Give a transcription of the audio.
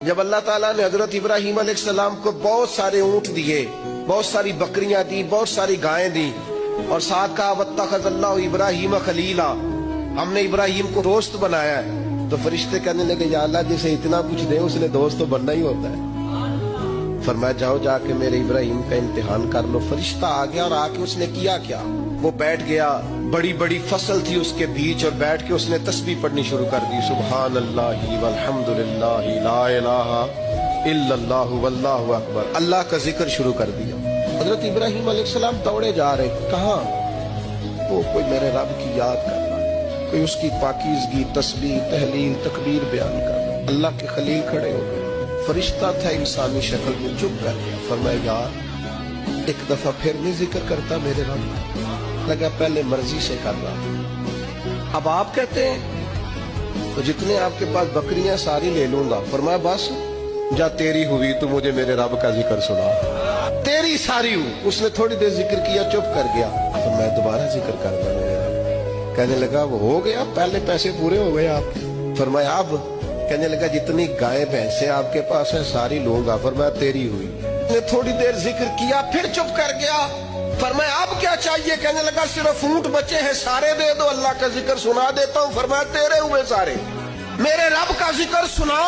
جب اللہ تعالیٰ نے حضرت ابراہیم علیہ السلام کو بہت سارے اونٹ دیے، بہت ساری بکریاں دی، بہت ساری گائیں دی، اور ساتھ کہا واتخذ اللہ ابراہیم خلیلا، ہم نے ابراہیم کو دوست بنایا ہے، تو فرشتے کہنے لگے یا اللہ جسے اتنا کچھ دے اس نے دوست تو بننا ہی ہوتا ہے۔ فرمایا جاؤ جا کے میرے ابراہیم کا امتحان کر لو۔ فرشتہ آ گیا اور آ کے اس نے کیا وہ بیٹھ گیا، بڑی بڑی فصل تھی اس کے بیچ، اور بیٹھ کے اس نے تسبیح پڑھنی شروع کر دی، سبحان اللہ والحمدللہ لا الہ الا اللہ واللہ اکبر، اللہ کا ذکر شروع کر دیا۔ حضرت ابراہیم علیہ السلام دوڑے جا رہے، کہاں؟ وہ کوئی میرے رب کی یاد کر رہا ہے، کوئی اس کی پاکیزگی، تسبیح، تحلیل، تکبیر بیان کر رہا ہے۔ اللہ کے خلیل کھڑے ہو گئے، فرشتہ تھا انسانی شکل میں، چپ کر گیا۔ فرمایا یار ایک دفعہ پھر نہیں ذکر کرتا میرے رب؟ لگا پہلے مرضی سے کر رہا، اب آپ کہتے ہیں تو جتنے آپ کے پاس بکریاں ساری لے لوں گا۔ فرمایا بس جا تیری ہوئی تو مجھے میرے رب کا ذکر سنا، تیری ساری ہوں۔ اس نے تھوڑی دیر ذکر کیا، چپ کر گیا، تو میں دوبارہ ذکر کرتا میرے رب۔ کہنے لگا وہ ہو گیا، پہلے پیسے پورے ہو گئے آپ کے۔ فرمایا اب؟ کہنے لگا جتنی گائے بھینسیں آپ کے پاس ہیں ساری لوں گا۔ فرمایا تیری ہوئی۔ نے تھوڑی دیر ذکر کیا، پھر چپ کر گیا۔ فرمایا اب کیا چاہیے؟ کہنے لگا صرف اونٹ بچے ہیں سارے دے دو، اللہ کا ذکر سنا دیتا ہوں۔ فرمایا تیرے ہوئے سارے، میرے رب کا ذکر سنا۔